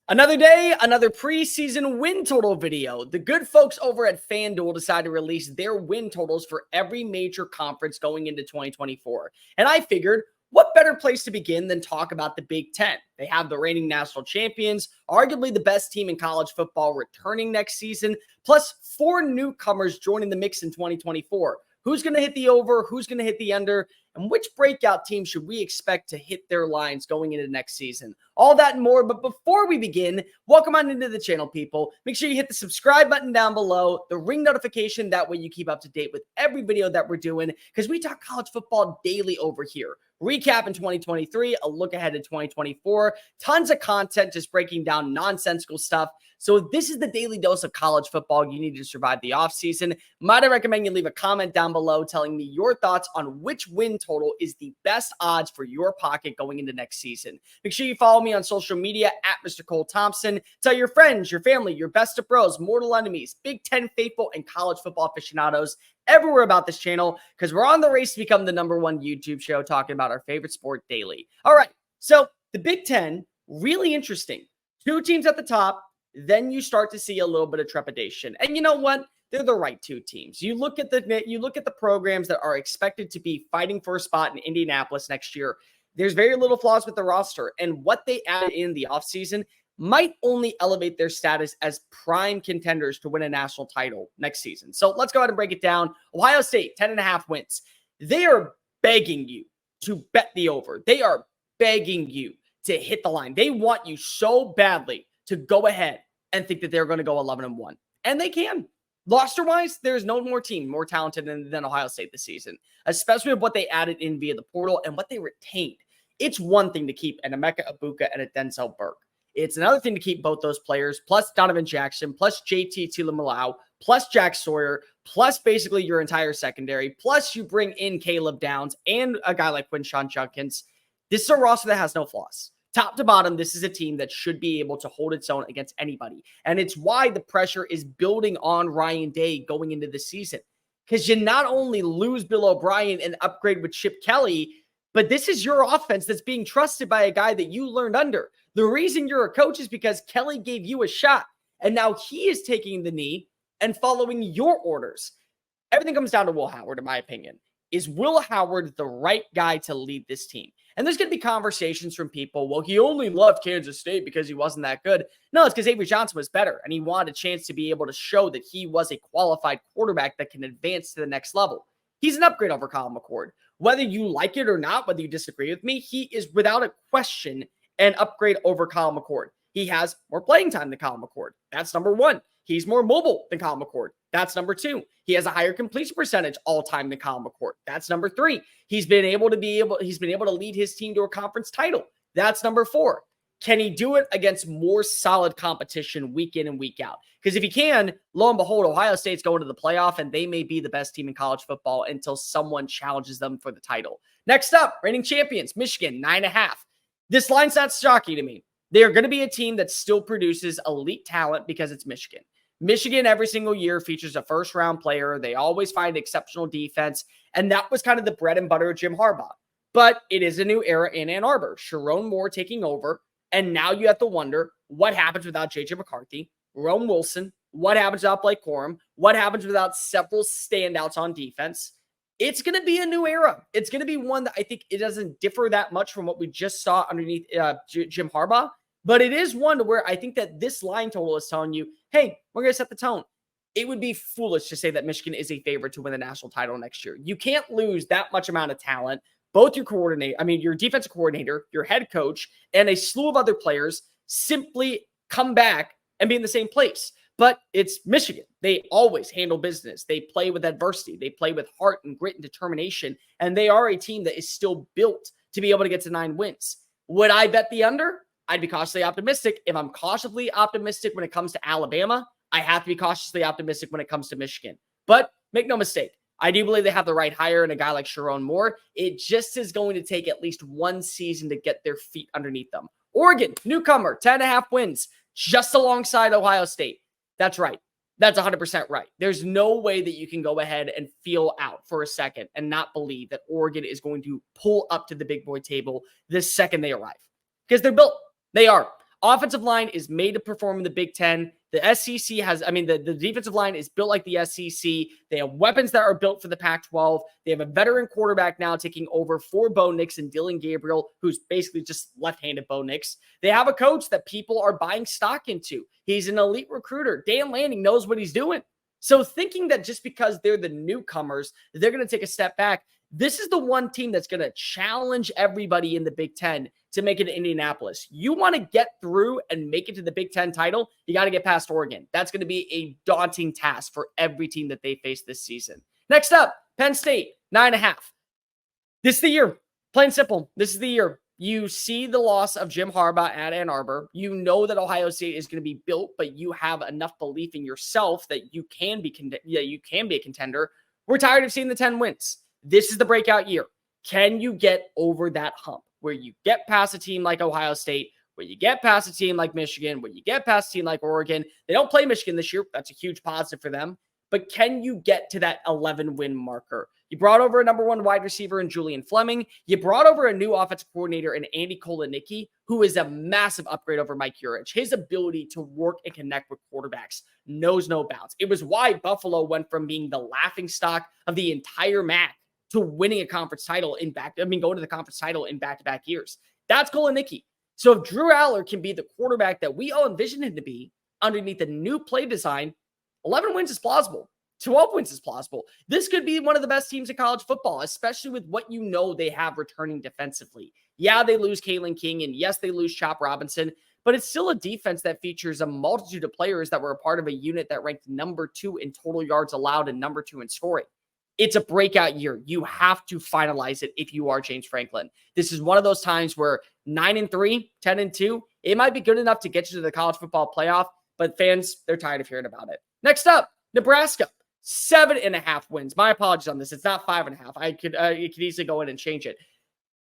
Another day, another preseason win total video. The good folks over at FanDuel decided to release their win totals for every major conference going into 2024. And I figured, what better place to begin than talk about the Big Ten? They have the reigning national champions, arguably the best team in college football returning next season, plus 4 newcomers joining the mix in 2024. Who's going to hit the over? Who's going to hit the under? And which breakout team should we expect to hit their lines going into next season? All that and more. But before we begin, welcome on into the channel, people. Make sure you hit the subscribe button down below, the ring notification. That way you keep up to date with every video that we're doing, because we talk college football daily over here. Recap in 2023, a look ahead in 2024, tons of content just breaking down nonsensical stuff. So this is the daily dose of college football you need to survive the offseason. Might I recommend you leave a comment down below telling me your thoughts on which win total is the best odds for your pocket going into next season. Make sure you follow me on social media at Mr. Cole Thompson. Tell your friends, your family, your best of bros, mortal enemies, Big Ten faithful, and college football aficionados everywhere about this channel, because we're on the race to become the #1 YouTube show talking about our favorite sport daily. All right, so the Big Ten, really interesting. 2 teams at the top, then you start to see a little bit of trepidation. And you know what? They're the right 2 teams. You look at the programs that are expected to be fighting for a spot in Indianapolis next year. There's very little flaws with the roster, and what they added in the offseason might only elevate their status as prime contenders to win a national title next season. So let's go ahead and break it down. Ohio State, 10.5 wins. They are begging you to bet the over. They are begging you to hit the line. They want you so badly to go ahead and think that they're going to go 11-1. And they can. Roster-wise, there's no more team more talented than Ohio State this season, especially with what they added in via the portal and what they retained. It's one thing to keep an Emeka Egbuka and a Denzel Burke. It's another thing to keep both those players, plus Donovan Jackson, plus JT Tuimoloau, plus Jack Sawyer, plus basically your entire secondary, plus you bring in Caleb Downs and a guy like Quinshon Judkins. This is a roster that has no flaws. Top to bottom, this is a team that should be able to hold its own against anybody. And it's why the pressure is building on Ryan Day going into the season. Because you not only lose Bill O'Brien and upgrade with Chip Kelly, but this is your offense that's being trusted by a guy that you learned under. The reason you're a coach is because Kelly gave you a shot, and now he is taking the knee and following your orders. Everything comes down to Will Howard, in my opinion. Is Will Howard the right guy to lead this team? And there's going to be conversations from people, well, he only loved Kansas State because he wasn't that good. No, it's because Avery Johnson was better, and he wanted a chance to be able to show that he was a qualified quarterback that can advance to the next level. He's an upgrade over Colin McCord. Whether you like it or not, whether you disagree with me, he is without a question an upgrade over Colin McCord. He has more playing time than Colin McCord. That's number 1. He's more mobile than Colin McCord. That's number 2. He has a higher completion percentage all time than Colin McCord. That's number 3. He's been able to lead his team to a conference title. That's number 4. Can he do it against more solid competition week in and week out? Because if he can, lo and behold, Ohio State's going to the playoff, and they may be the best team in college football until someone challenges them for the title. Next up, reigning champions, Michigan, 9.5. This line's not shocking to me. They are going to be a team that still produces elite talent because it's Michigan. Michigan every single year features a first-round player. They always find exceptional defense, and that was kind of the bread and butter of Jim Harbaugh. But it is a new era in Ann Arbor. Sharon Moore taking over, and now you have to wonder what happens without J.J. McCarthy, Rome Wilson, what happens without Blake Corum, what happens without several standouts on defense. It's going to be a new era. It's going to be one that I think it doesn't differ that much from what we just saw underneath Jim Harbaugh. But it is one to where I think that this line total is telling you, hey, we're going to set the tone. It would be foolish to say that Michigan is a favorite to win the national title next year. You can't lose that much amount of talent. Both your defensive coordinator, your head coach, and a slew of other players simply come back and be in the same place. But it's Michigan. They always handle business. They play with adversity. They play with heart and grit and determination. And they are a team that is still built to be able to get to 9 wins. Would I bet the under? I'd be cautiously optimistic. If I'm cautiously optimistic when it comes to Alabama, I have to be cautiously optimistic when it comes to Michigan. But make no mistake, I do believe they have the right hire in a guy like Sharon Moore. It just is going to take at least one season to get their feet underneath them. Oregon, newcomer, 10.5 wins, just alongside Ohio State. That's right. That's 100% right. There's no way that you can go ahead and feel out for a second and not believe that Oregon is going to pull up to the big boy table the second they arrive. Because they're built. They are. Offensive line is made to perform in the Big Ten. The SEC the defensive line is built like the SEC. They have weapons that are built for the Pac-12. They have a veteran quarterback now taking over for Bo Nix and Dylan Gabriel, who's basically just left-handed Bo Nix. They have a coach that people are buying stock into. He's an elite recruiter. Dan Lanning knows what he's doing. So thinking that just because they're the newcomers, they're going to take a step back, this is the one team that's going to challenge everybody in the Big Ten to make it to Indianapolis. You want to get through and make it to the Big Ten title, you got to get past Oregon. That's going to be a daunting task for every team that they face this season. Next up, Penn State, 9.5. This is the year. Plain simple. This is the year. You see the loss of Jim Harbaugh at Ann Arbor. You know that Ohio State is going to be built, but you have enough belief in yourself that you can be a contender. We're tired of seeing the 10 wins. This is the breakout year. Can you get over that hump where you get past a team like Ohio State, where you get past a team like Michigan, where you get past a team like Oregon? They don't play Michigan this year. That's a huge positive for them. But can you get to that 11-win marker? You brought over a number 1 wide receiver in Julian Fleming. You brought over a new offensive coordinator in Andy Kolenicki, who is a massive upgrade over Mike Urich. His ability to work and connect with quarterbacks knows no bounds. It was why Buffalo went from being the laughingstock of the entire MAC to winning a conference title going to the conference title in back-to-back years. That's Kolenicki. So if Drew Aller can be the quarterback that we all envisioned him to be underneath the new play design, 11 wins is plausible. 12 wins is plausible. This could be one of the best teams in college football, especially with what you know they have returning defensively. Yeah, they lose Kalen King, and yes, they lose Chop Robinson, but it's still a defense that features a multitude of players that were a part of a unit that ranked number 2 in total yards allowed and number 2 in scoring. It's a breakout year. You have to finalize it if you are James Franklin. This is one of those times where 9-3, 10-2, it might be good enough to get you to the college football playoff, but fans, they're tired of hearing about it. Next up, Nebraska, 7.5 wins. My apologies on this. It's not 5.5. You could easily go in and change it.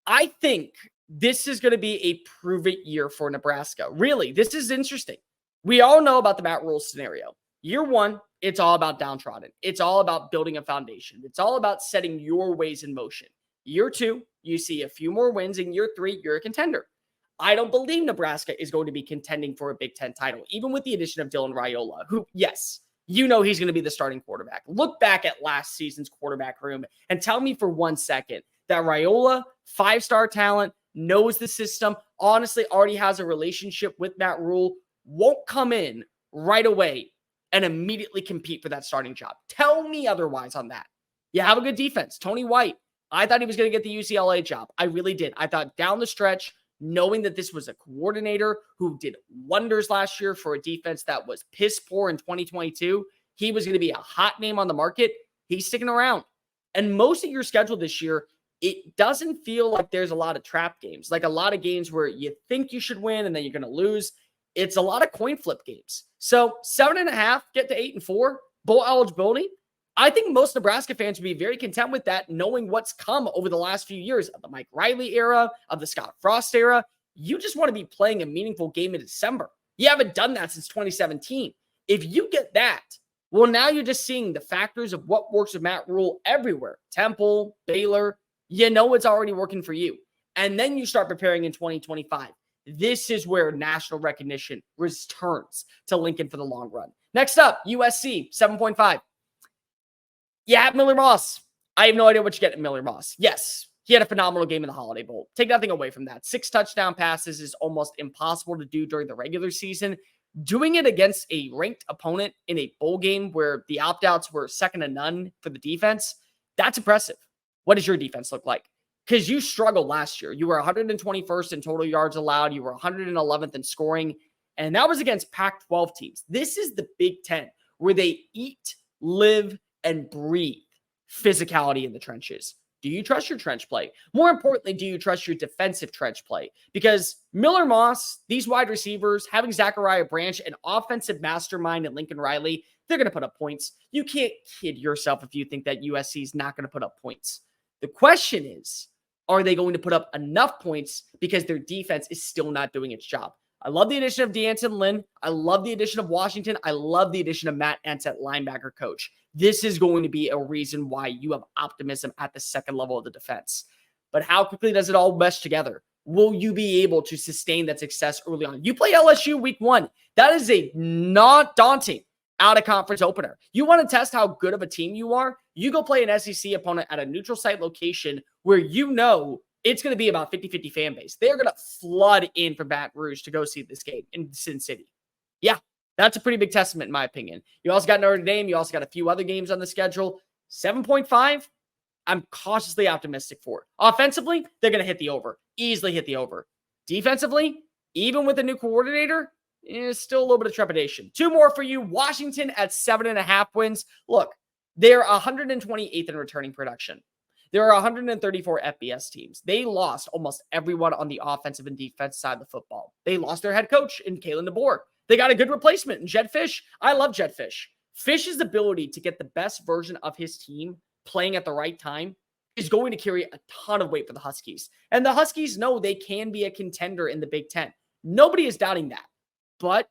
I think this is going to be a prove-it year for Nebraska. Really, this is interesting. We all know about the Matt Rule scenario. Year 1, it's all about downtrodden. It's all about building a foundation. It's all about setting your ways in motion. Year 2, you see a few more wins. In year 3, you're a contender. I don't believe Nebraska is going to be contending for a Big Ten title, even with the addition of Dylan Raiola, who, yes, you know he's going to be the starting quarterback. Look back at last season's quarterback room and tell me for 1 second that Raiola, 5-star talent, knows the system, honestly already has a relationship with Matt Rule, won't come in right away and immediately compete for that starting job. Tell me otherwise on that. You have a good defense. Tony White, I thought he was going to get the UCLA job. I really did. I thought down the stretch, knowing that this was a coordinator who did wonders last year for a defense that was piss poor in 2022, he was going to be a hot name on the market. He's sticking around. And most of your schedule this year, it doesn't feel like there's a lot of trap games, like a lot of games where you think you should win and then you're going to lose. It's a lot of coin flip games. So 7.5, get to 8-4, bowl eligibility. I think most Nebraska fans would be very content with that, knowing what's come over the last few years of the Mike Riley era, of the Scott Frost era. You just want to be playing a meaningful game in December. You haven't done that since 2017. If you get that, well, now you're just seeing the factors of what works with Matt Rule everywhere. Temple, Baylor, you know it's already working for you. And then you start preparing in 2025. This is where national recognition returns to Lincoln for the long run. Next up, USC, 7.5. Yeah, Miller Moss. I have no idea what you get at Miller Moss. Yes, he had a phenomenal game in the Holiday Bowl. Take nothing away from that. 6 touchdown passes is almost impossible to do during the regular season. Doing it against a ranked opponent in a bowl game where the opt-outs were second to none for the defense, that's impressive. What does your defense look like? Because you struggled last year. You were 121st in total yards allowed. You were 111th in scoring. And that was against Pac-12 teams. This is the Big Ten, where they eat, live, and breathe physicality in the trenches. Do you trust your trench play? More importantly, do you trust your defensive trench play? Because Miller Moss, these wide receivers, having Zachariah Branch, an offensive mastermind, and Lincoln Riley, they're going to put up points. You can't kid yourself if you think that USC is not going to put up points. The question is, are they going to put up enough points because their defense is still not doing its job? I love the addition of D'Anton Lynn. I love the addition of Washington. I love the addition of Matt Entz at linebacker coach. This is going to be a reason why you have optimism at the second level of the defense. But how quickly does it all mesh together? will you be able to sustain that success early on? You play LSU week 1. That is a not daunting out-of-conference opener. You want to test how good of a team you are? You go play an SEC opponent at a neutral site location where you know it's going to be about 50-50 fan base. They're going to flood in from Baton Rouge to go see this game in Sin City. Yeah, that's a pretty big testament in my opinion. You also got Notre Dame. You also got a few other games on the schedule. 7.5, I'm cautiously optimistic for. Offensively, they're going to hit the over. Easily hit the over. Defensively, even with a new coordinator, still a little bit of trepidation. 2 more for you. Washington at 7.5 wins. Look, they're 128th in returning production. There are 134 FBS teams. They lost almost everyone on the offensive and defense side of the football. They lost their head coach in Kalen DeBoer. They got a good replacement in Jed Fish. I love Jed Fish. Fish's ability to get the best version of his team playing at the right time is going to carry a ton of weight for the Huskies. And the Huskies know they can be a contender in the Big Ten. Nobody is doubting that. But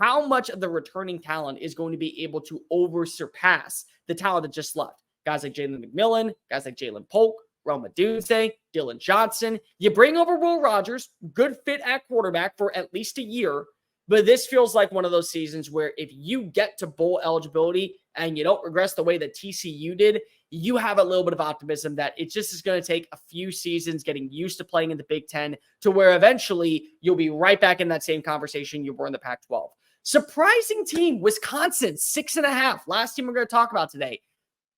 how much of the returning talent is going to be able to surpass the talent that just left? Guys like Jalen McMillan, guys like Jalen Polk, Roma Dunze, Dylan Johnson. You bring over Will Rogers, good fit at quarterback for at least a year. But this feels like one of those seasons where if you get to bowl eligibility and you don't regress the way that TCU did, you have a little bit of optimism that it just is going to take a few seasons getting used to playing in the Big Ten to where eventually you'll be right back in that same conversation you were in the Pac-12. Surprising team, Wisconsin, 6.5. Last team we're going to talk about today.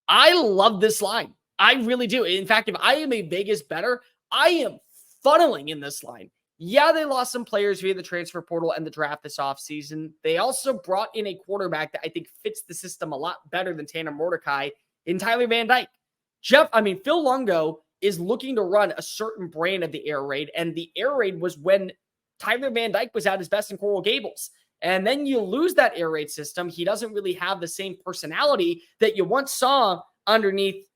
I love this line. I really do. In fact, if I am a Vegas bettor, I am funneling in this line. Yeah, they lost some players via the transfer portal and the draft this offseason. They also brought in a quarterback that I think fits the system a lot better than Tanner Mordecai in Tyler Van Dyke. Phil Longo is looking to run a certain brand of the air raid, and the air raid was when Tyler Van Dyke was at his best in Coral Gables. And then you lose that air raid system. He doesn't really have the same personality that you once saw underneath,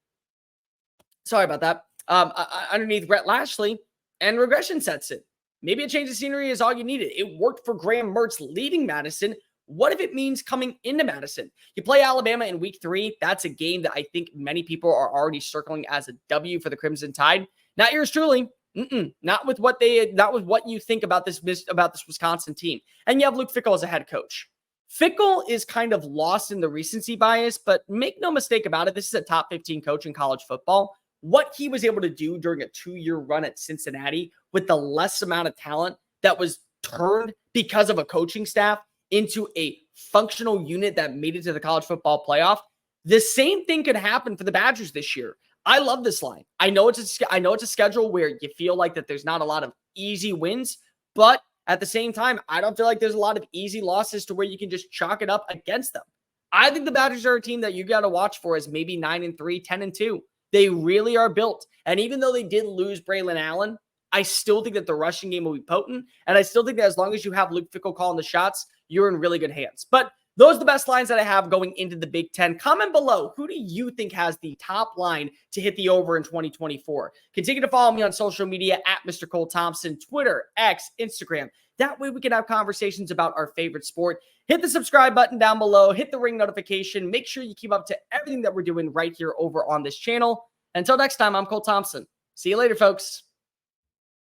underneath Brett Lashley, and regression sets in. Maybe a change of scenery is all you needed. It worked for Graham Mertz leaving Madison. What if it means coming into Madison? You play Alabama in week 3. That's a game that I think many people are already circling as a W for the Crimson Tide. Not yours truly. Not with what you think about this Wisconsin team. And you have Luke Fickell as a head coach. Fickell is kind of lost in the recency bias, but make no mistake about it. This is a top 15 coach in college football. What he was able to do during a 2-year run at Cincinnati with the less amount of talent that was turned because of a coaching staff into a functional unit that made it to the college football playoff. The same thing could happen for the Badgers this year. I love this line. I know it's a schedule where you feel like that there's not a lot of easy wins, but at the same time, I don't feel like there's a lot of easy losses to where you can just chalk it up against them. I think the Badgers are a team that you got to watch for as maybe 9-3, 10-2. They really are built. And even though they did lose Braylon Allen, I still think that the rushing game will be potent. And I still think that as long as you have Luke Fickell calling the shots, you're in really good hands. But those are the best lines that I have going into the Big Ten. Comment below, who do you think has the top line to hit the over in 2024? Continue to follow me on social media at Mr. Cole Thompson, Twitter, X, Instagram. That way we can have conversations about our favorite sport. Hit the subscribe button down below. Hit the ring notification. Make sure you keep up to everything that we're doing right here over on this channel. Until next time, I'm Cole Thompson. See you later, folks.